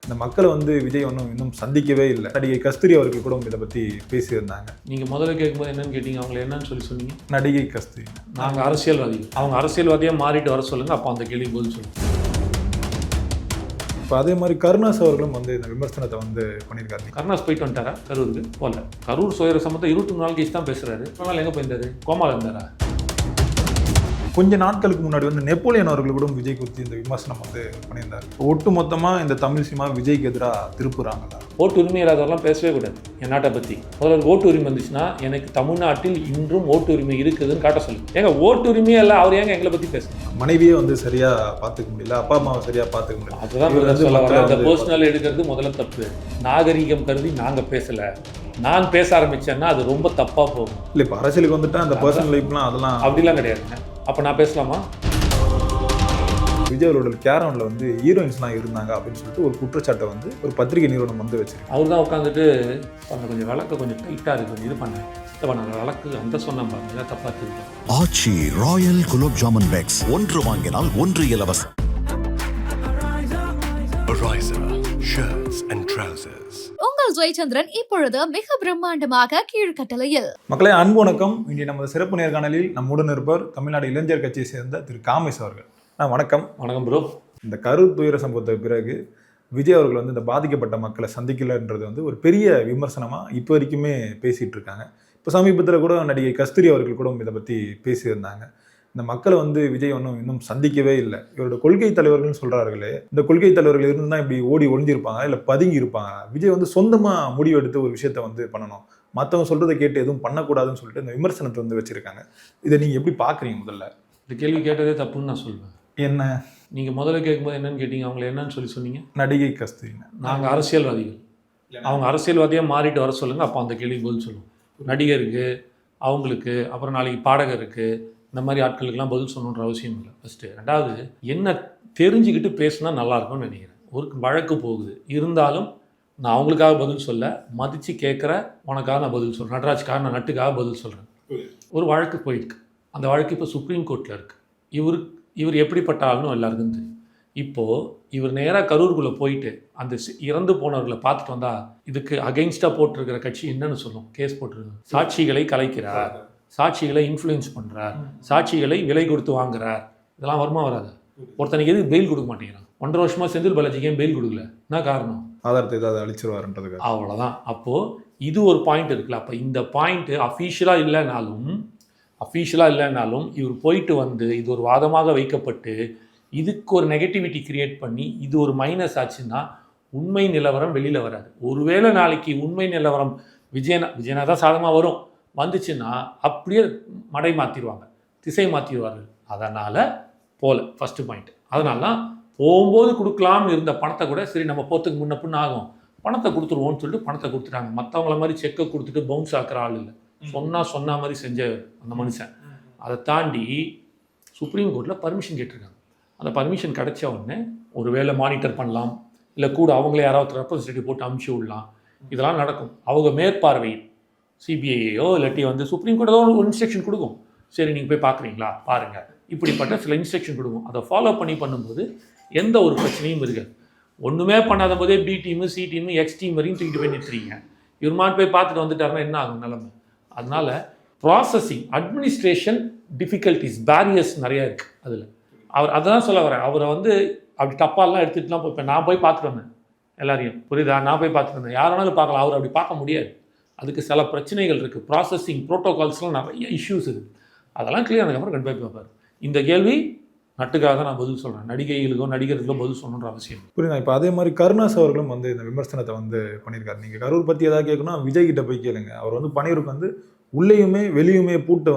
இந்த மக்களை விஜய் இன்னும் சந்திக்கவே இல்லை. நடிகை கஸ்தூரி அவர்கள் கூட இதை பற்றி பேசியிருந்தாங்க. நீங்கள் முதல்ல கேட்கும்போது என்னன்னு கேட்டீங்க, அவங்களை என்னன்னு சொன்னீங்க? நடிகை கஸ்தூரி. நாங்கள் அரசியல்வாதிகள், அவங்க அரசியல்வாதியாக மாறிட்டு வர சொல்லுங்கள், அப்போ அந்த கேள்வி பதில் சொல்லுங்கள். இப்போ அதே மாதிரி கருணாஸ் அவர்களும் இந்த விமர்சனத்தை பண்ணியிருக்காரு. கருணாஸ் போயிட்டு வந்துட்டாரா கரூருக்கு? போல. கரூர் சுயர சம்பந்தம் 23 நாள் கழிச்சு தான் பேசுறாரு. ஆனால் எங்கே போயிருந்தாரு? கோமால இருந்தாரா? கொஞ்ச நாட்களுக்கு முன்னாடி நெப்போலியன் அவர்கள் கூட விஜய் குறித்து இந்த விமர்சனம் பண்ணியிருந்தார். ஒட்டு மொத்தமாக இந்த தமிழ் சினிமா விஜய்க்கு எதிராக திருப்புறாங்களா? ஓட்டு உரிமை இல்லாதவரெல்லாம் பேசவே கூடாது என் நாட்டை பற்றி. முதல்ல ஓட்டு உரிமை வந்துச்சுன்னா எனக்கு தமிழ்நாட்டில் இன்றும் ஓட்டு உரிமை இருக்குதுன்னு காட்ட சொல்லு. ஏங்க ஓட்டு உரிமையே இல்லை, அவர் ஏங்க எங்களை பற்றி பேசுங்க? மனைவியே சரியாக பார்த்துக்க முடியல, அப்பா அம்மாவை சரியாக பார்த்துக்க முடியல. அதுதான் சொல்ல வர. அந்த பர்சனல் எடுக்கிறது முதல்ல தப்பு. நாகரீகம் கருதி நாங்கள் பேசலை, நான் பேச ஆரம்பிச்சேன்னா அது ரொம்ப தப்பாக போகும். இல்லை, இப்போ அரசியலுக்கு வந்துட்டா அந்த பர்சனல் லைஃப்லாம் அதெல்லாம் அப்படிலாம் கிடையாதுங்க. அப்போ நான் பேசலாமா? விஜய் அவரோட கேரவனில் ஹீரோயின்ஸ்லாம் இருந்தாங்க அப்படின்னு சொல்லிட்டு ஒரு குற்றச்சாட்டை ஒரு பத்திரிகை நிறுவனம் வச்சிருக்கு. அவர் தான் உட்காந்துட்டு கொஞ்சம் விளக்கு கொஞ்சம் டைட்டாக இருக்கு, கொஞ்சம் இது பண்ணேன். நான் விளக்கு அந்த சொன்ன பாருங்க, தப்பா தெரியும். ஆச்சி ராயல் குலோப் ஜாமுன் பேக்ஸ், ஒன்று வாங்கினால் ஒன்று இலவசம். உங்கள் ஜெயச்சந்திரன் இப்பொழுது மிக பிரம்மாண்டமாக கீழ்கட்டளையில். மக்களை அன்பு வணக்கம். இங்கே நமது சிறப்பு நேர்காணலில் நம்முடன் இருப்பவர் தமிழ்நாடு இளைஞர் கட்சியை சேர்ந்த திரு காமேஷ் அவர்கள். வணக்கம். வணக்கம் ப்ரோ. இந்த கரூர் துயர சம்பவத்துக்கு பிறகு விஜய் அவர்கள் இந்த பாதிக்கப்பட்ட மக்களை சந்திக்கலன்றது ஒரு பெரிய விமர்சனமாக இப்போ வரைக்குமே பேசிகிட்டு இருக்காங்க. இப்போ சமீபத்தில் கூட நடிகை கஸ்தூரி அவர்கள் கூட இதை பற்றி பேசியிருந்தாங்க. இந்த மக்களை விஜய் இன்னும் சந்திக்கவே இல்லை. இவரோட கொள்கை தலைவர்கள்னு சொல்கிறார்களே, இந்த கொள்கை தலைவர்கள் இருந்தால் இப்படி ஓடி ஒளிஞ்சிருப்பாங்க, இல்லை பதுங்கி இருப்பாங்க. விஜய் சொந்தமாக முடிவெடுத்து ஒரு விஷயத்த பண்ணணும், மற்றவங்க சொல்கிறத கேட்டு எதுவும் பண்ணக்கூடாதுன்னு சொல்லிட்டு இந்த விமர்சனத்தை வச்சுருக்காங்க. இதை நீங்கள் எப்படி பார்க்குறீங்க? முதல்ல இந்த கேள்வி கேட்டதே தப்புன்னு நான் சொல்லுவேன். என்ன? நீங்கள் முதல்ல கேட்கும்போது என்னன்னு கேட்டீங்க, அவங்களை என்னன்னு சொன்னீங்க? நடிகை கஸ்தூரி. நாங்கள் அரசியல்வாதிகள், அவங்க அரசியல்வாதியாக மாறிட்டு வர சொல்லுங்கள், அப்போ அந்த கேள்வி பதில் சொல்லுவோம். நடிகருக்கு, அவங்களுக்கு, அப்புறம் நாளைக்கு பாடகருக்கு, இந்த மாதிரி ஆட்களுக்கெல்லாம் பதில் சொல்லணுன்ற அவசியம் இல்லை. ஃபஸ்ட்டு. ரெண்டாவது, என்ன தெரிஞ்சுக்கிட்டு பேசுனா நல்லாயிருக்கும்னு நினைக்கிறேன். ஒரு வழக்கு போகுது, இருந்தாலும் நான் அவங்களுக்காக பதில் சொல்ல, மதித்து கேட்குற உனக்காக நான் பதில் சொல்கிறேன், நடராஜ்காக நான் நட்டுக்காக பதில் சொல்கிறேன். ஒரு வழக்கு போயிருக்கு, அந்த வழக்கு இப்போ சுப்ரீம் கோர்ட்டில் இருக்குது. இவர் எப்படிப்பட்ட ஆளுன்னு எல்லாருக்கும் தெரியும். இப்போது இவர் நேராக கரூருக்குள்ளே போயிட்டு அந்த இறந்து போனவர்களை பார்த்துட்டு வந்தால் இதுக்கு அகெயின்ஸ்டாக போட்டிருக்கிற கட்சி என்னன்னு சொல்லும்? கேஸ் போட்டிருக்கு. சாட்சிகளை கலைக்கிறார், சாட்சிகளை இன்ஃப்ளூயன்ஸ் பண்ணுறார், சாட்சிகளை விலை கொடுத்து வாங்குறார். இதெல்லாம் வருமா வராது? ஒருத்தனுக்கு எதுக்கு பெயில் கொடுக்க மாட்டேங்கிறான்? 1.5 வருஷமாக செந்தில் பாலாஜிக்கு ஏன் பெயில் கொடுக்கல? என்ன காரணம்? ஆதாரத்தை ஏதாவது அழிச்சிருவாருன்றது. அவ்வளோதான். அப்போது இது ஒரு பாயிண்ட் இருக்குல்ல. அப்போ இந்த பாயிண்ட்டு அஃபீஷியலாக இல்லைனாலும் இவர் போயிட்டு இது ஒரு வாதமாக வைக்கப்பட்டு இதுக்கு ஒரு நெகட்டிவிட்டி கிரியேட் பண்ணி இது ஒரு மைனஸ் ஆச்சுன்னா உண்மை நிலவரம் வெளியில் வராது. ஒருவேளை நாளைக்கு உண்மை நிலவரம் விஜயனா தான் சாதமாக வந்துச்சுன்னா அப்படியே மடை மாற்றிடுவாங்க, திசை மாற்றிடுவார்கள். அதனால் போல ஃபஸ்ட்டு பாயிண்ட். அதனால தான் போகும்போது கொடுக்கலாம்னு இருந்த பணத்தை கூட சரி நம்ம போகிறதுக்கு முன்ன ஆகும், பணத்தை கொடுத்துருவோன்னு சொல்லிட்டு பணத்தை கொடுத்துட்டாங்க. மற்றவங்கள மாதிரி செக்கை கொடுத்துட்டு பவுன்ஸ் ஆக்குற ஆள் இல்லை. சொன்ன மாதிரி செஞ்ச அந்த மனுஷன். அதை தாண்டி சுப்ரீம் கோர்ட்டில் பர்மிஷன் கேட்டிருக்காங்க. அந்த பர்மிஷன் கிடைச்ச உடனே ஒரு வேளை மானிட்டர் பண்ணலாம், இல்லை கூட அவங்களே யாராவது ரெப்ரஸன்டேட்டிவ் போட்டு அமுச்சு விடலாம். இதெல்லாம் நடக்கும். அவங்க மேற்பார்வையில் சிபிஐயோ இல்லாட்டி சுப்ரீம் கோர்ட் ஏதோ ஒரு இன்ஸ்ட்ரக்ஷன் கொடுக்கும். சரி நீங்கள் போய் பார்க்குறீங்களா பாருங்கள், இப்படிப்பட்ட சில இன்ஸ்ட்ரக்ஷன் கொடுக்கும். அதை ஃபாலோ பண்ணும்போது எந்த ஒரு பிரச்சனையும் இருக்காது. ஒன்றுமே பண்ணாத போதே B team, C team, X team வரையும் தூக்கிட்டு போய் நிறுத்துறீங்க. இவர் மாதிரி போய் பார்த்துட்டு வந்துட்டாருன்னா என்ன ஆகும் நிலைமை? அதனால் ப்ராசஸிங், அட்மினிஸ்ட்ரேஷன் டிஃபிகல்ட்டிஸ், பேரியர்ஸ் நிறையா இருக்குது அதில். அவர் அதை தான் சொல்ல வரேன். அவரை அப்படி டப்பாலாம் எடுத்துகிட்டுலாம் போய் இப்போ நான் போய் பார்த்துட்டு வந்தேன் எல்லாரையும், புரியுதா? நான் போய் பார்த்துட்டு வந்தேன். யாரானாலும் பார்க்கலாம், அவர் அப்படி பார்க்க முடியாது. அதுக்கு சில பிரச்சனைகள் இருக்குது. ப்ராசஸிங் ப்ரோட்டோகால்ஸ்லாம் நிறைய இஷ்யூஸ் இருக்குது. அதெல்லாம் கிளியர் ஆனதுக்கப்புறம் கண்டிப்பாக பார்ப்பார். இந்த கேள்வி நட்டுக்காக தான் நான் பதில் சொல்கிறேன். நடிகைகளுக்கோ நடிகர்களுக்கோ பதில் சொல்லணுன்ற அவசியம். புரியுதா? இப்போ அதே மாதிரி கருணாஸ் அவர்களும் இந்த விமர்சனத்தை பண்ணியிருக்காரு. நீங்கள் கரூர் பற்றி ஏதாவது கேட்கணும் விஜய் கிட்ட போய் கேளுங்க. அவர் பணியூருக்கு உள்ளேயுமே வெளியுமே பூட்டை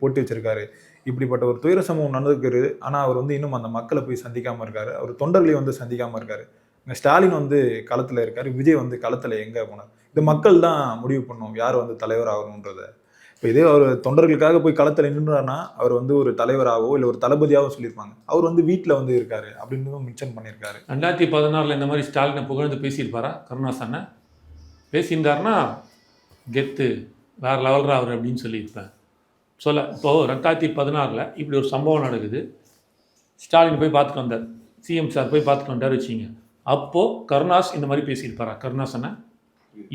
போட்டு வச்சிருக்காரு. இப்படிப்பட்ட ஒரு துயர சம்பவம் நடந்துருக்காரு. ஆனால் அவர் இன்னும் அந்த மக்களை போய் சந்திக்காமல் இருக்காரு. அவர் தொண்டர்களையும் சந்திக்காமல் இருக்காரு. இங்கே ஸ்டாலின் களத்தில் இருக்காரு, விஜய் களத்தில் எங்கே போனார்? இந்த மக்கள் தான் முடிவு பண்ணணும் யார் தலைவர் ஆகணுன்றதை. இப்போ இதே அவர் தொண்டர்களுக்காக போய் களத்தில் நின்றுறாருன்னா அவர் ஒரு தலைவராகவோ இல்லை ஒரு தளபதியாகவோ சொல்லியிருப்பாங்க. அவர் வீட்டில் இருக்காரு அப்படின்னு மென்ஷன் பண்ணியிருக்காரு. 2016 இந்த மாதிரி ஸ்டாலினை புகழ்ந்து பேசியிருப்பாரா கருணாஸ் அண்ணன்? பேசியிருந்தாருன்னா கெத்து வேறு லெவல்ரா அவர் அப்படின்னு சொல்லியிருப்பேன். இப்போது 2016 இப்படி ஒரு சம்பவம் நடக்குது. ஸ்டாலின் போய் பார்த்துட்டு வந்தார், சிஎம் சார் போய் பார்த்துட்டு வந்தார் வச்சிங்க. அப்போது கருணாஸ் இந்த மாதிரி பேசியிருப்பாரா? கருணாஸ் அண்ணா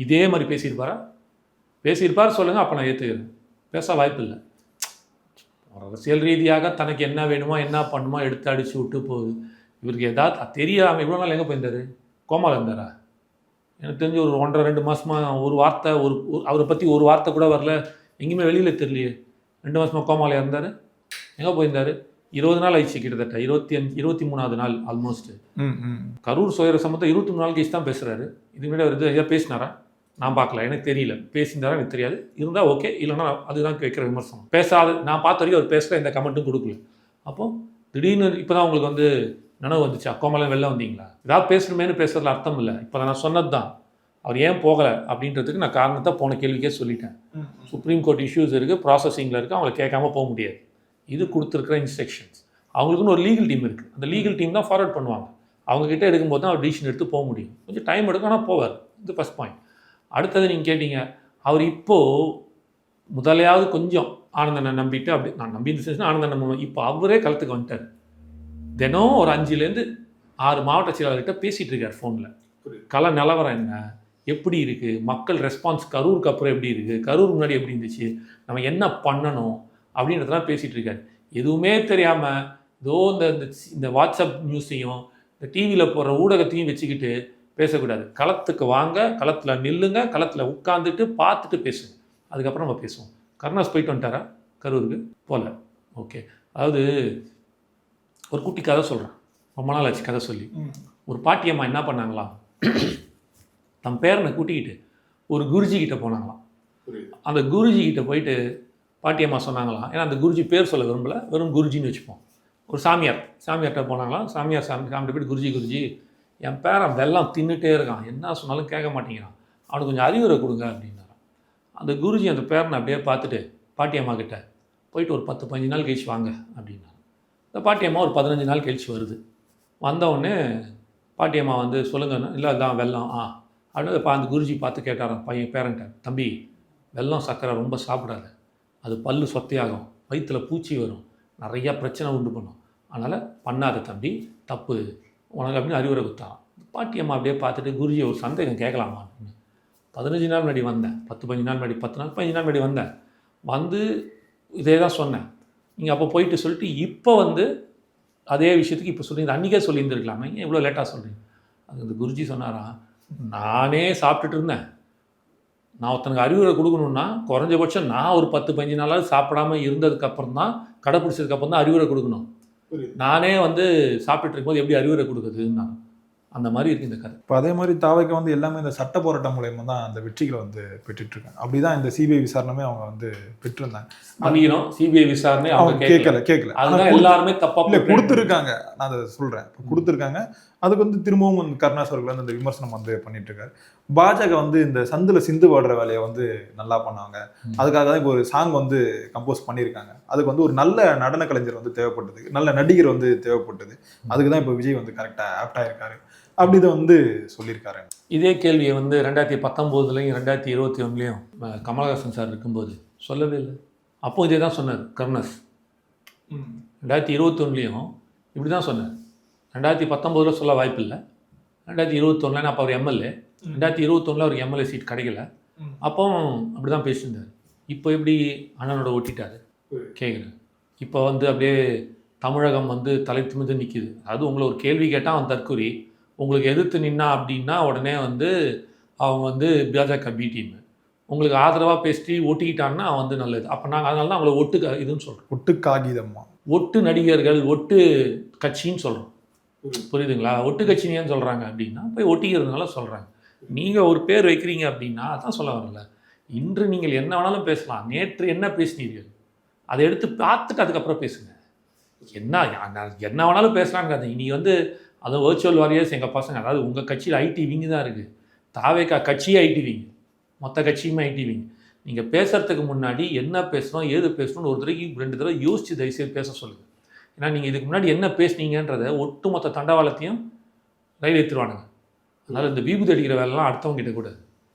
இதே மாதிரி பேசியிருப்பார் சொல்லுங்கள், அப்போ நான் ஏற்றுக்கிறேன். பேச வாய்ப்பு இல்லை. அரசியல் ரீதியாக தனக்கு என்ன வேணுமோ என்ன பண்ணுமோ எடுத்து அடித்து விட்டு போகுது. இவருக்கு ஏதாவது தெரியாமல் இவ்வளோ நாள் எங்கே போயிருந்தார்? கோமாவில் இருந்தாரா? எனக்கு தெரிஞ்சு ஒரு 1.5-2 மாதமாக ஒரு வார்த்தை அவரை பற்றி ஒரு வார்த்தை கூட வரல, எங்கேயுமே வெளியில் தெரியலையே. 2 மாதமாக கோமாவில் இருந்தார். எங்கே போயிருந்தார்? 20 நாள் ஆயிடுச்சு, கிட்டத்தட்ட 23வது நாள் ஆல்மோஸ்ட். கரூர் சுயர சம்பந்தம் 23 நாள் கழிச்சு தான் பேசுகிறாரு. இதுக்கு முன்னாடி அவர் எதாவது பேசினாரா? நான் பார்க்கல, எனக்கு தெரியல. பேசியிருந்தாரா எனக்கு தெரியாது. இருந்தால் ஓகே, இல்லைன்னா அதுதான் வைக்கிற விமர்சனம். பேசாது நான் பார்த்த வரைக்கும் அவர் பேசுகிற எந்த கமெண்ட்டும் கொடுக்கல. அப்போது திடீர்னு இப்போ தான் உங்களுக்கு வந்து நினைவு வந்துச்சு, கோமாலாம் வெளில வந்தீங்களா? ஏதாவது பேசணுமேனு பேசுறதுல அர்த்தம் இல்லை. இப்போ நான் சொன்னது தான், அவர் ஏன் போகலை அப்படின்றதுக்கு நான் காரணத்தை போன கேள்விக்கே சொல்லிட்டேன். சுப்ரீம் கோர்ட் இஷ்யூஸ் இருக்குது, ப்ராசஸிங்கில் இருக்குது, அவங்களை கேட்காம போக முடியாது. இது கொடுத்துருக்குற இன்ஸ்ட்ரக்ஷன்ஸ். அவங்களுக்குன்னு ஒரு லீகல் டீம் இருக்குது, அந்த லீகல் டீம் தான் ஃபார்வர்ட் பண்ணுவாங்க. அவங்கக்கிட்ட எடுக்கும்போது தான் அவர் டிசிஷன் எடுத்து போக முடியும். கொஞ்சம் டைம் எடுக்கும், ஆனால் போவார். இது ஃபஸ்ட் பாயிண்ட். அடுத்தது நீங்கள் கேட்டீங்க, அவர் இப்போது முதலையாவது கொஞ்சம் ஆனந்தனை நம்பிட்டு, அப்படி நான் நம்பி இந்த சென்ஸ் ஆனந்தன் நம்ப, இப்போ அவரே களத்துக்கு வந்துட்டார். தினம் ஒரு 5லேருந்து 6 மாவட்ட செயலாளர்கிட்ட பேசிகிட்டு இருக்கார் ஃபோனில். கள நிலவரம் என்ன, எப்படி இருக்குது, மக்கள் ரெஸ்பான்ஸ் கரூருக்கு அப்புறம் எப்படி இருக்குது, கரூர் முன்னாடி எப்படி இருந்துச்சு, நம்ம என்ன பண்ணணும் அப்படின்றதெல்லாம் பேசிகிட்டு இருக்கார். எதுவுமே தெரியாமல் இதோ இந்த வாட்ஸ்அப் நியூஸையும் இந்த டிவியில் போடுற ஊடகத்தையும் வச்சுக்கிட்டு பேசக்கூடாது. களத்துக்கு வாங்க, களத்தில் நில்லுங்க, களத்தில் உட்காந்துட்டு பார்த்துட்டு பேசுங்க, அதுக்கப்புறம் நம்ம பேசுவோம். கருணாஸ் போயிட்டு வந்துட்டாரா கரூருக்கு? போகல. ஓகே. அதாவது ஒரு குட்டி கதை சொல்கிறேன், ரொம்ப நாள் ஆச்சு கதை சொல்லி. ஒரு பாட்டியம்மா என்ன பண்ணாங்களாம், தம் பேரனை கூட்டிக்கிட்டு ஒரு குருஜிக்கிட்ட போனாங்களாம். அந்த குருஜிக்கிட்ட போயிட்டு பாட்டியம்மா சொன்னாங்களாம், ஏன்னா அந்த குருஜி பேர் சொல்ல விரும்பலை, வெறும் குருஜின்னு வச்சுப்போம். ஒரு சாமியார்கிட்ட போனாங்களாம். சாமியார்கிட்ட போய்ட்டு குருஜி என் பேரன் வெள்ளம் தின்னுட்டே இருக்கான், என்ன சொன்னாலும் கேட்க மாட்டேங்கிறான், அவனுக்கு கொஞ்சம் அறிவுரை கொடுங்க அப்படின்னாராம். அந்த குருஜி அந்த பேரனை அப்படியே பார்த்துட்டு பாட்டியம்மா கிட்ட போயிட்டு ஒரு 10-15 நாள் கழிச்சு வாங்க அப்படின்னாரு. இந்த பாட்டியம்மா ஒரு 15 நாள் கழிச்சு வருது. வந்தவுடனே பாட்டியம்மா வந்து சொல்லுங்க, இல்லை அதான் வெள்ளம் அப்படின்னு அந்த குருஜி பார்த்து கேட்டாராம் பேரன்ட்ட, தம்பி வெள்ளம் சர்க்கரை ரொம்ப சாப்பிடாத, அது பல்லு சொத்தையாகும், வயிற்றில் பூச்சி வரும், நிறையா பிரச்சனை உண்டு பண்ணும், அதனால் பண்ணாத தம்பி, தப்பு உனக்கு அப்படின்னு அறிவுரை கொடுத்தான். பாட்டியம்மா அப்படியே பார்த்துட்டு குருஜி ஒரு சந்தேகம் கேட்கலாமா அப்படின்னு 15 நாள் முன்னாடி வந்தேன், 10-15 நாள் முன்னாடி 10 நாள் 15 நாள் முன்னாடி வந்தேன், வந்து இதே தான் சொன்னேன், நீங்கள் அப்போ போயிட்டு சொல்லிட்டு இப்போ வந்து அதே விஷயத்துக்கு இப்போ சொல்லியிருந்தேன், அன்றைக்கே சொல்லியிருந்துருக்கலாமே, ஏன் இவ்வளோ லேட்டாக சொல்கிறீங்க? அது அந்த குருஜி சொன்னாராம், நானே சாப்பிட்டுட்டு இருந்தேன், நான் ஒருத்தனுக்கு அறிவுரை கொடுக்கணுன்னா குறைஞ்சபட்சம் நான் ஒரு 10-15 நாளாவது சாப்பிடாமல் இருந்ததுக்கப்புறம் தான், கடைப்பிடிச்சதுக்கப்புறம் தான் அறிவுரை கொடுக்கணும். நானே வந்து சாப்பிட்டுட்டு இருக்கும்போது எப்படி அறிவுரை கொடுக்குறதுன்னா அந்த மாதிரி இருக்குது இந்த கதை. இப்போ அதே மாதிரி தாவைக்கு வந்து எல்லாமே இந்த சட்ட போராட்டம் மூலயமா தான் அந்த வெற்றிகளை வந்து பெற்றுட்ருக்காங்க. அப்படிதான் இந்த சிபிஐ விசாரணையுமே அவங்க வந்து பெற்றிருந்தாங்க. மன்னிக்கணும், சிபிஐ விசாரணை அவங்க கேட்கல. அதுதான் எல்லாருமே தப்பா இல்லை கொடுத்துருக்காங்க. நான் அதை சொல்கிறேன், இப்போ கொடுத்துருக்காங்க. அதுக்கு வந்து திரும்பவும் வந்து கருணாஸ் அவர்கள் வந்து இந்த விமர்சனம் வந்து பண்ணிட்டு இருக்காரு. பாஜக வந்து இந்த சந்தில் சிந்து பாடுற வேலையை வந்து நல்லா பண்ணாங்க, அதுக்காக தான் இப்போ ஒரு சாங் வந்து கம்போஸ் பண்ணியிருக்காங்க. அதுக்கு வந்து ஒரு நல்ல நடன கலைஞர் வந்து தேவைப்பட்டது, நல்ல நடிகர் வந்து தேவைப்பட்டது. அதுக்கு தான் இப்போ விஜய் வந்து கரெக்டாக ஆப்டாக இருக்காரு அப்படிதான் வந்து சொல்லியிருக்காரு. இதே கேள்வியை வந்து 2019லையும் 2021லையும் கமலஹாசன் சார் இருக்கும்போது சொல்லவே இல்லை. அப்போ இதே தான் சொன்னார் கருணாஸ். 2021லையும் இப்படி தான் சொன்னார். 2019 சொல்ல வாய்ப்பு இல்லை. 2021 அப்போ அவர் எம்எல்ஏ, 2021 அவருக்கு எம்எல்ஏ சீட் கிடைக்கல, அப்போ அப்படி தான் பேசியிருந்தார். இப்போ எப்படி அண்ணனோட ஒட்டிட்டார் கேட்குறேன். இப்போ வந்து அப்படியே தமிழகம் வந்து தலை திமிந்து நிற்கிது. அது உங்களை ஒரு கேள்வி கேட்டால் அவன் தற்கொலை, உங்களுக்கு எதிர்த்து நின்னா அப்படின்னா உடனே வந்து அவங்க வந்து பாஜக பி டீம், உங்களுக்கு ஆதரவாக பேசி ஒட்டிக்கிட்டான்னா அவன் வந்து நல்லது. அப்போ நாங்கள் அதனால தான் அவங்கள இதுன்னு சொல்கிறோம், ஒட்டு காகிதம்மா, ஒட்டு நடிகர்கள், ஒட்டு கட்சின்னு சொல்கிறோம். புரியுதுங்களா? ஒட்டு கட்சின்னு ஏன் சொல்கிறாங்க அப்படின்னா போய் ஒட்டிக்கிறதுனால சொல்கிறாங்க. நீங்கள் ஒரு பேர் வைக்கிறீங்க அப்படின்னா அதான் சொல்ல வரல. இன்று நீங்கள் என்ன வேணாலும் பேசலாம், நேற்று என்ன பேசினீர்கள் அதை எடுத்து பார்த்துட்டு அதுக்கப்புறம் பேசுங்க. என்ன வேணாலும் பேசலாங்கிறது. இன்றைக்கி வந்து அது வர்ச்சுவல் வாரியர்ஸ் எங்கள் பசங்க, அதாவது உங்கள் கட்சியில் ஐடி விங்கு தான் இருக்குது, தாவேக்கா கட்சியே ஐடி விங்கு, மொத்த கட்சியுமே ஐடி விங்கு. நீங்கள் பேசுகிறதுக்கு முன்னாடி என்ன பேசணும் ஏது பேசணும்னு ஒரு தடவைக்கு 2 தடவை யோசித்து தயவுசெய்து பேச சொல்லுங்கள். ஏன்னா நீங்கள் இதுக்கு முன்னாடி என்ன பேசுனீங்கன்றதை ஒட்டுமொத்த தண்டவாளத்தையும் ரயில் ஏற்றுருவானுங்க. அதனால் இந்த விபூதி அடிக்கிற வேலைலாம் அடுத்தவங்க கிட்ட கூடாது.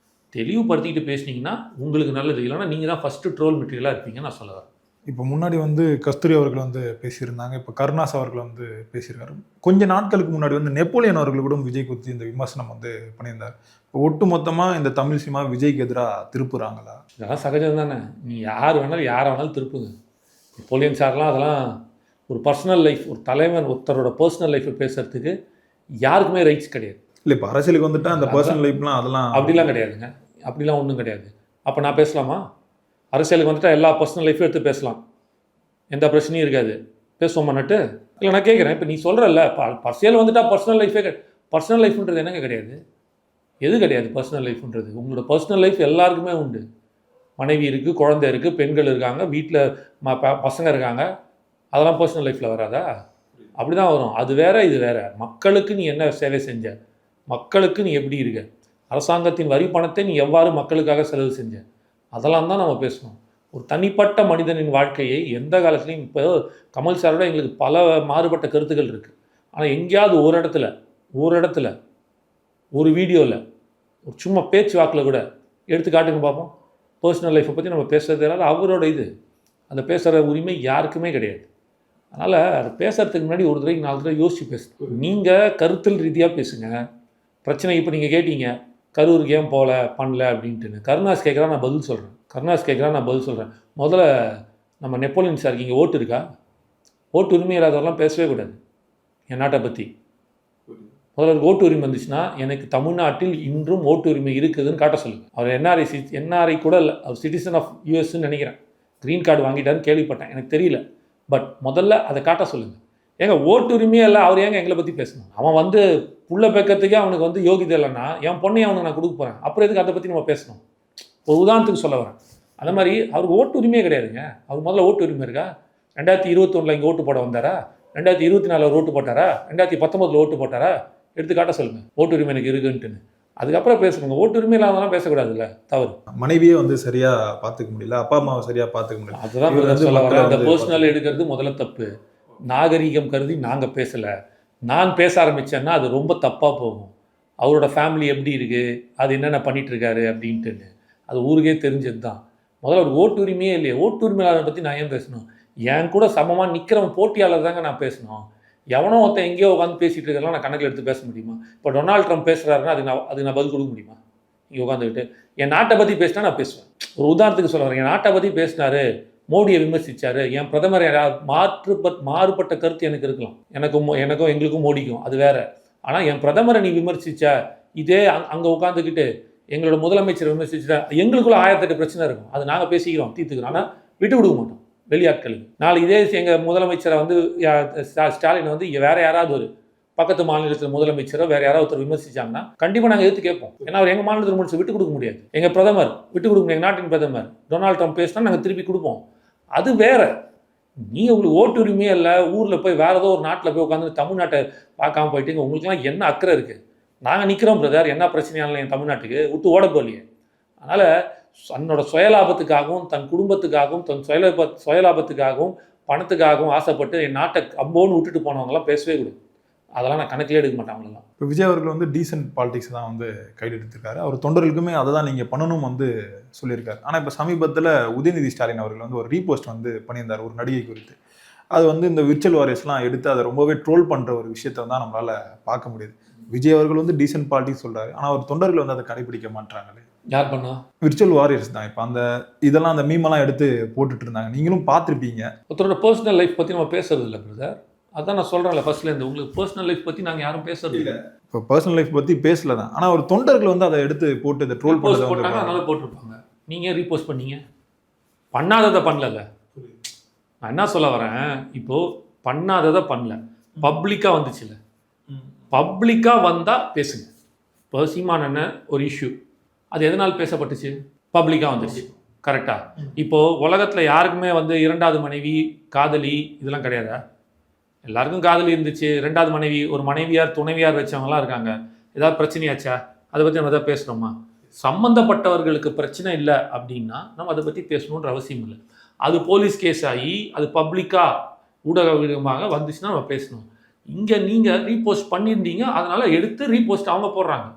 தெளிவுபடுத்திக்கிட்டு பேசுனீங்கன்னா உங்களுக்கு நல்லது. இல்லைன்னா நீங்கள் தான் ஃபஸ்ட்டு ட்ரோல் மெட்டீரியலாக இருப்பீங்கன்னு நான் சொல்ல வரேன். இப்போ முன்னாடி வந்து கஸ்தூரி அவர்கள் வந்து பேசியிருந்தாங்க, இப்போ கருணாஸ் அவர்கள் வந்து பேசியிருக்காரு. கொஞ்ச நாட்களுக்கு முன்னாடி வந்து நெப்போலியன் அவர்கள் கூட விஜய் குறித்து இந்த விமர்சனம் வந்து பண்ணியிருந்தார். இப்போ ஒட்டு மொத்தமாக இந்த தமிழ் சினிமா விஜய்க்கு எதிராக திருப்புறாங்களா? இதெல்லாம் சகஜம் தானே. நீ யார் வேணாலும் யாரை வேணாலும் திருப்புங்க. நெப்போலியன் சார்லாம் அதெல்லாம் ஒரு பர்சனல் லைஃப், ஒரு தலைவன் ஒருத்தரோட பர்சனல் லைஃப்பை பேசுகிறதுக்கு யாருக்குமே ரைட்ஸ் கிடையாது. இல்லை இப்போ அரசியலுக்கு வந்துட்டா அந்த பர்சனல் லைஃப்லாம் அதெல்லாம் அப்படிலாம் கிடையாதுங்க. அப்படிலாம் ஒன்றும் கிடையாது. அப்போ நான் பேசலாமா? அரசியலுக்கு வந்துட்டா எல்லா பர்சனல் லைஃபையும் எடுத்து பேசலாம், எந்த பிரச்சனையும் இருக்காது. பேசுவோமா நட்டு? இல்லை நான் கேட்குறேன், இப்போ நீ சொல்கிறல்ல அரசியல் வந்துட்டா பர்சனல் லைஃபே பர்சனல் லைஃப்ன்றது என்னங்க கிடையாது? எது கிடையாது பர்சனல் லைஃப்ன்றது? உங்களோட பர்சனல் லைஃப் எல்லாருக்குமே உண்டு. மனைவி இருக்குது, குழந்தை இருக்குது, பெண்கள் இருக்காங்க, வீட்டில் பசங்க இருக்காங்க. அதெல்லாம் பர்சனல் லைஃப்பில் வராதா? அப்படி தான் வரும். அது வேற இது வேற. மக்களுக்கு நீ என்ன சேவை செஞ்ச, மக்களுக்கு நீ எப்படி இருக்க, அரசாங்கத்தின் வரி பணத்தை நீ எவ்வாறு மக்களுக்காக செலவு செஞ்ச, அதெல்லாம் தான் நம்ம பேசணும். ஒரு தனிப்பட்ட மனிதனின் வாழ்க்கையை எந்த காலத்துலையும் இப்போ கமல் சாரோட எங்களுக்கு பல மாறுபட்ட கருத்துக்கள் இருக்குது. ஆனால் எங்கேயாவது ஒரு இடத்துல ஒரு வீடியோவில் ஒரு சும்மா பேச்சு வாக்கில் கூட எடுத்து காட்டுங்க பார்ப்போம். பர்சனல் லைஃப்பை பற்றி நம்ம பேசுகிறது யாராவது அவரோட இது, அந்த பேசுகிற உரிமை யாருக்குமே கிடையாது. அதனால் அதை பேசுகிறதுக்கு முன்னாடி ஒரு தடவை 4 தடவை யோசிச்சு பேசணும். நீங்கள் கருத்தல் ரீதியாக பேசுங்க. பிரச்சனை இப்போ நீங்கள் கேட்டீங்க கரூருக்கு ஏன் பண்ணல அப்படின்ட்டுன்னு. கருணாஸ் கேட்குறா, நான் பதில் சொல்கிறேன். முதல்ல நம்ம நெப்போலியன் சாருக்கு இங்கே ஓட்டு இருக்கா? ஓட்டு உரிமை இல்லாதவரெல்லாம் பேசவே கூடாது என் நாட்டை பற்றி. முதல்ல ஓட்டு உரிமை வந்துச்சுன்னா எனக்கு தமிழ்நாட்டில் இன்றும் ஓட்டு உரிமை இருக்குதுன்னு காட்ட சொல்லுங்கள். அவர் என்ஆர்ஐ கூட இல்லை, அவர் சிட்டிசன் ஆஃப் யூஎஸ்ன்னு நினைக்கிறேன். க்ரீன் கார்டு வாங்கிட்டாருன்னு கேள்விப்பட்டேன், எனக்கு தெரியல. பட் முதல்ல அதை காட்ட சொல்லுங்கள். ஏங்க ஓட்டு உரிமையே இல்லை, அவர் ஏங்க எங்களை பற்றி பேசணும்? அவன் வந்து புள்ள பேக்கிறதுக்கே அவனுக்கு வந்து யோகிதை இல்லைன்னா என் பொண்ணையும் அவனுக்கு நான் கொடுக்க போகிறேன், அப்புறம் எதுக்கு அதை பற்றி நம்ம பேசணும்? ஒரு உதாரணத்துக்கு சொல்ல வரேன். அந்த மாதிரி அவருக்கு ஓட்டு உரிமையே கிடையாதுங்க. அவர் முதல்ல ஓட்டு உரிமை இருக்கா? 2021 இங்கே ஓட்டு போட வந்தாரா? 2024 ஓட்டு போட்டாரா? 2019 ஓட்டு போட்டாரா? எடுத்து காட்ட சொல்லுங்கள் ஓட்டு உரிமை எனக்கு இருக்குன்ட்டுன்னு. அதுக்கப்புறம் பேசணுங்க. ஓட்டு உரிமை இல்லாதவங்களாம் பேசக்கூடாதுல்ல, தவறு. மனைவியே வந்து சரியாக பார்த்துக்க முடியல, அப்பா அம்மாவை சரியாக பார்த்துக்க முடியல. அதுதான் சொல்ல வரேன். அந்த பர்சனல் எடுக்கிறது முதல்ல தப்பு. நாகரீகம் கருதி நாங்கள் பேசலை, நான் பேச ஆரம்பித்தேன்னா அது ரொம்ப தப்பாக போகும். அவரோட ஃபேமிலி எப்படி இருக்குது, அது என்னென்ன பண்ணிகிட்ருக்காரு அப்படின்ட்டுன்னு அது ஊருக்கே தெரிஞ்சது தான். முதல்ல ஒரு ஓட்டு உரிமையே இல்லையே. ஓட்டு உரிமையாளரை பற்றி நான் ஏன் பேசணும்? என் கூட சமமாக நிற்கிறவன் போட்டியாளர் தாங்க நான் பேசணும். எவனோ ஒருத்தன் எங்கேயோ உட்காந்து பேசிகிட்டு இருக்கலாம் நான் கணக்கில் எடுத்து பேச முடியுமா? இப்போ டொனால்ட் ட்ரம்ப் பேசுகிறாருன்னா அதுக்கு நான் பதில் கொடுக்க முடியுமா? இங்கே உட்காந்துக்கிட்டு என் நாட்டை பற்றி பேசினா நான் பேசுவேன். ஒரு உதாரணத்துக்கு சொல்ல வரேன். என் நாட்டை பற்றி பேசினாரு, மோடியை விமர்சித்தார், என் பிரதமர் மாறுபட்ட கருத்து எனக்கு இருக்கலாம், எனக்கும் எங்களுக்கும் மோடிக்கும், அது வேறு. ஆனால் என் பிரதமரை நீ விமர்சித்த இதே அங்கே உட்காந்துக்கிட்டு எங்களோட முதலமைச்சரை விமர்சிச்சுட்டா எங்களுக்குள்ள 1008 பிரச்சனை இருக்கும். அது நாங்கள் பேசிக்கிறோம், தீர்த்துக்கிறோம். ஆனால் விட்டு கொடுக்க மாட்டோம் வெளியாட்களுக்கு. நாளை இதே எங்கள் முதலமைச்சரை வந்து ஸ்டாலின் வந்து வேறு யாராவது ஒரு பக்கத்து மாநிலத்தில் முதலமைச்சரோ வேறு யாராவது ஒருத்தர் விமர்சிச்சாங்கன்னா கண்டிப்பாக நாங்கள் எடுத்து கேட்போம். ஏன்னா அவர் எங்கள் மாநிலத்தில் முடிச்சு விட்டு கொடுக்க முடியாது. எங்கள் பிரதமர் விட்டு கொடுக்க முடியாது. எங்கள் நாட்டின் பிரதமர் டொனால்ட் ட்ரம்ப் பேசினா நாங்கள் திருப்பி கொடுப்போம். அது வேறு. நீ உங்களுக்கு ஓட்டு உரிமையே இல்லை, ஊரில் போய் வேறு ஏதோ ஒரு நாட்டில் போய் உட்காந்து தமிழ்நாட்டை பார்க்காம போயிட்டீங்க. உங்களுக்குலாம் என்ன அக்கறை இருக்குது? நாங்கள் நிற்கிறோம் பிரதர், என்ன பிரச்சனையாலும் என் தமிழ்நாட்டுக்கு விட்டு ஓட போகலையே. அதனால் தன்னோட சுயலாபத்துக்காகவும் தன் குடும்பத்துக்காகவும் தன் சுயலாபத்துக்காகவும் பணத்துக்காகவும் ஆசைப்பட்டு என் நாட்டை அம்போன்னு விட்டுட்டு போனவங்களாம் பேசவே கூடாது. அதெல்லாம் நான் கணக்கிலே எடுக்க மாட்டேன் அவங்களெல்லாம். இப்போ விஜய் அவர்கள் வந்து டீசென்ட் பாலிடிக்ஸ் தான் வந்து கையில் எடுத்திருக்காரு. அவர் தொண்டர்களுக்குமே அதை தான் நீங்கள் பண்ணணும் வந்து சொல்லியிருக்காரு. ஆனால் இப்போ சமீபத்தில் உதயநிதி ஸ்டாலின் அவர்கள் வந்து ஒரு ரீபோஸ்ட் வந்து பண்ணியிருந்தார் ஒரு நடிகை குறித்து. அது வந்து இந்த விர்ச்சுவல் வாரியர்ஸ்லாம் எடுத்து அதை ரொம்பவே ட்ரோல் பண்ணுற ஒரு விஷயத்தை தான் நம்மளால் பார்க்க முடியுது. விஜய் அவர்கள் வந்து டீசென்ட் பாலிடிக்ஸ் சொல்கிறாரு, ஆனால் அவர் தொண்டர்கள் வந்து அதை கடைபிடிக்க மாட்டாங்களே. யார் பண்ணா? விர்ச்சுவல் வாரியர்ஸ் தான். இப்போ இதெல்லாம் அந்த மீமெல்லாம் எடுத்து போட்டுட்டு இருந்தாங்க, நீங்களும் பார்த்துருப்பீங்க. ஒருத்தரோட பர்சனல் லைஃப் பற்றி நம்ம பேசுறது இல்லை பிரதர். அதான் நான் சொல்கிறேன்ல ஃபர்ஸ்ட்லேருந்து, உங்களுக்கு பர்சனல் லைஃப் பற்றி நாங்கள் யாரும் பேசுறது இல்லை. இப்போ பர்சனல் லைஃப் பற்றி பேசல தான், ஆனால் ஒரு தொண்டர்கள் வந்து அதை எடுத்து போட்டு இந்த ட்ரோல் போட்டாங்க, அதனால போட்டிருப்பாங்க. நீங்கள் ரீபோஸ்ட் பண்ணீங்க, பண்ணாததை பண்ணல. நான் என்ன சொல்ல வரேன், இப்போது பண்ணாததை பண்ணல, பப்ளிக்காக வந்துச்சுல்ல, பப்ளிக்காக வந்தால் பேசுங்க. இப்போ சீமானன்னு ஒரு இஷ்யூ, அது எதனால் பேசப்பட்டுச்சு? பப்ளிக்காக வந்துச்சு, கரெக்டாக? இப்போது உலகத்தில் யாருக்குமே வந்து 2வது மனைவி காதலி இதெல்லாம் கிடையாதா? எல்லாருக்கும் காதலி இருந்துச்சு. 2வது மனைவி, ஒரு மனைவியார் துணைவியார் வச்சவங்களாம் இருக்காங்க. ஏதாவது பிரச்சனையாச்சா? அதை பற்றி நம்ம எதாவது பேசுகிறோமா? சம்மந்தப்பட்டவர்களுக்கு பிரச்சனை இல்லை அப்படின்னா நம்ம அதை பற்றி பேசணுன்ற அவசியம் இல்லை. அது போலீஸ் கேஸ் ஆகி அது பப்ளிக்காக ஊடகமாக வந்துச்சுன்னா நம்ம பேசணும். இங்கே நீங்கள் ரீபோஸ்ட் பண்ணியிருந்தீங்க, அதனால் எடுத்து ரீபோஸ்ட் அவங்க போடுறாங்க,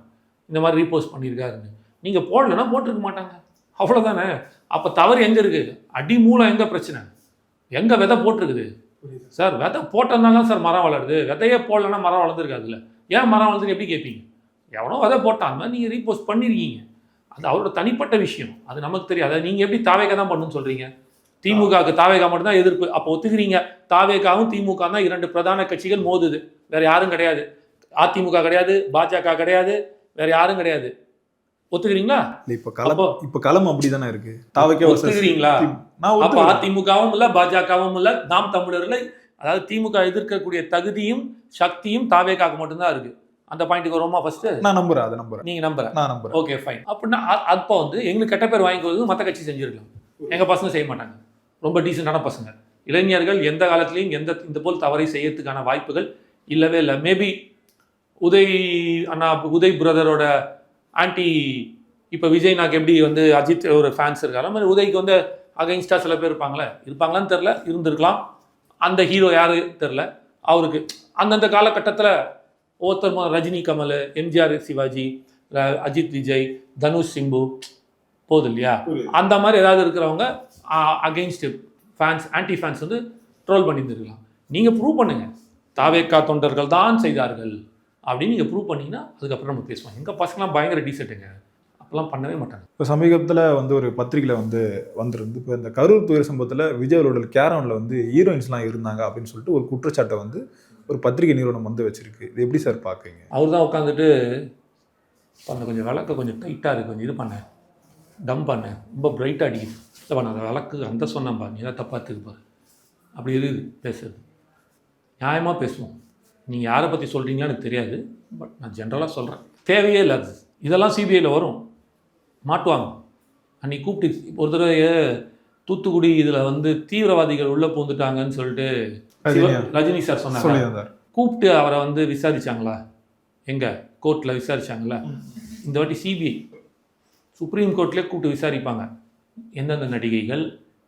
இந்த மாதிரி ரீபோஸ்ட் பண்ணியிருக்காருன்னு. நீங்கள் போடலைன்னா போட்டிருக்க மாட்டாங்க, அவ்வளோதானே. அப்போ தவறு எங்கே இருக்குது? அடி மூலம் எங்கே பிரச்சனை? எங்கே விதை போட்டிருக்குது சார்? விதை போட்டதுனால தான் சார் மரம் வளருது. விதையே போடலன்னா மரம் வளர்ந்துருக்காதுல்ல. ஏன் மரம் வளர்ந்துருக்கு எப்படி கேட்பீங்க? எவனோ விதை போட்டான், அந்த மாதிரி நீங்கள் ரீபோஸ்ட் பண்ணியிருக்கீங்க. அது அவரோட தனிப்பட்ட விஷயம், அது நமக்கு தெரியும். அதை நீங்கள் எப்படி தாவேகா தான் பண்ணணும்னு சொல்கிறீங்க? திமுகவுக்கு தாவேகா மட்டும்தான் எதிர்ப்பு. அப்போ ஒத்துக்கிறீங்க தாவேகாவும் திமுக தான் 2 பிரதான கட்சிகள் மோதுது, வேற யாரும் கிடையாது. அதிமுக கிடையாது, பாஜக கிடையாது, வேற யாரும் கிடையாது. ஒத்துக்கிறீங்களா? இப்ப களம் அப்படிதானே இருக்கு. தாவேகா ஒத்துக்கிறீங்களா? அப்ப அதிமுகவும் இல்ல, பாஜகவும் இல்ல, நாம் தமிழர்ல, அதாவது திமுக எதிர்க்கக்கூடிய தகுதியும் சக்தியும் தாவேகாக்கு மட்டும்தான் இருக்கு. அந்த பாயிண்ட்டுக்கு வருமா? ஃபர்ஸ்ட் நான் நம்புறேன், அதை நம்புறேன். நீங்க நம்புறேன்? நான் நம்புறேன். Okay fine. அப்படின்னா அப்போ எங்களுக்கு கெட்ட பேர் வாங்கிக்கிறது மற்ற கட்சி செஞ்சிருக்கலாம். எங்க பசங்க செய்ய மாட்டாங்க, ரொம்ப டீசெண்டான பசங்க. இளைஞர்கள் எந்த காலத்திலையும் இந்த போல் தவறை செய்யறதுக்கான வாய்ப்புகள் இல்லவே இல்லை. மேபி உதய் பிரதரோட ஆன்டி, இப்போ விஜய்னாக்கு எப்படி அஜித் ஒரு ஃபேன்ஸ் இருக்காரு, மாதிரி உதய்க்கு அகைன்ஸ்டா சில பேர் இருப்பாங்களான்னு தெரில, இருந்திருக்கலாம். அந்த ஹீரோ யாரு தெரில. அவருக்கு அந்தந்த காலகட்டத்தில் ஒவ்வொருத்தர் ரஜினி, கமல், எம்ஜிஆர், சிவாஜி, அஜித், விஜய், தனுஷ், சிம்பு போகுது இல்லையா? அந்த மாதிரி ஏதாவது இருக்கிறவங்க against fans, anti fans troll பண்ணியிருந்துருக்கலாம். நீங்கள் ப்ரூவ் பண்ணுங்கள் தாவேகா தொண்டர்கள் தான் செய்தார்கள் அப்படின்னு நீங்கள் ப்ரூவ் பண்ணிங்கன்னா அதுக்கப்புறம் நம்ம பேசுவோம். எங்கள் பசங்களாம் பயங்கர டீசெட்டுங்க, அப்போல்லாம் பண்ணவே மாட்டாங்க. இப்போ சமீபத்தில் ஒரு பத்திரிகையில் வந்துருந்து இப்போ இந்த கரூர் துயர சம்பவத்தில் விஜய் அவரோட கேரவனில் ஹீரோயின்ஸ்லாம் இருந்தாங்க அப்படின்னு சொல்லிட்டு ஒரு குற்றச்சாட்டை ஒரு பத்திரிகை நிறுவனம் வச்சிருக்கு. இது எப்படி சார் பார்க்குறீங்க? அவர் தான் உட்காந்துட்டு அந்த கொஞ்சம் விளக்க கொஞ்சம் டைட்டாக இருக்குது, கொஞ்சம் இது பண்ணேன், டம் பண்ணேன், ரொம்ப பிரைட்டாக அடிக்குது, இல்லை நான் அந்த விளக்கு அந்த சொன்னேன்பா, நீ தான் தப்பாக இருக்குப்பாரு, அப்படி இருக்குது பேசுறது. நியாயமாக பேசுவோம். நீங்கள் யாரை பற்றி சொல்கிறீங்களான்னு எனக்கு தெரியாது, பட் நான் ஜென்ரலாக சொல்கிறேன். தேவையே இல்லாது இதெல்லாம் சிபிஐயில் வரும், மாட்டுவாங்க. அன்றைக்கி கூப்பிட்டு ஒரு தடவை தூத்துக்குடி இதில் தீவிரவாதிகள் உள்ளே பூந்துட்டாங்கன்னு சொல்லிட்டு ரஜினி சார் சொன்னாங்க. கூப்பிட்டு அவரை விசாரிச்சாங்களா? எங்கே கோர்ட்டில் விசாரிச்சாங்களா? இந்த வாட்டி சிபிஐ சுப்ரீம் கோர்ட்லேயே கூப்பிட்டு விசாரிப்பாங்க. எந்தெந்த நடிகைகள்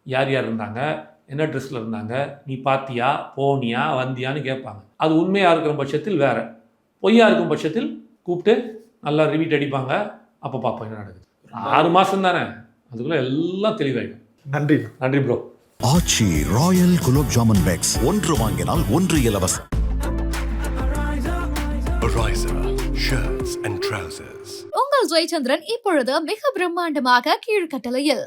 யார் யார் இருந்தாங்க, என்ன ட்ரெஸ்ஸில் இருந்தாங்க, நீ பார்த்தியா, போனியா, வந்தியான்னு கேட்பாங்க. அது உண்மையாக இருக்கிற பட்சத்தில் வேறு, பொய்யா இருக்கும் பட்சத்தில் கூப்பிட்டு நல்லா ரிவீட் அடிப்பாங்க. அப்போ பார்ப்போம் என்ன நடக்குது. 6 மாதம் தானே, அதுக்குள்ளே எல்லாம் தெளிவாயிடும். நன்றி. நன்றி ப்ரோ. ஆச்சி ராயல் குலோப் ஜாமன் பேக்ஸ், 1 வாங்கினால் 1 இலவசம். உங்கள் ஜெயச்சந்திரன் இப்பொழுது மிக பிரம்மாண்டமாக கீழ்கட்டளையில்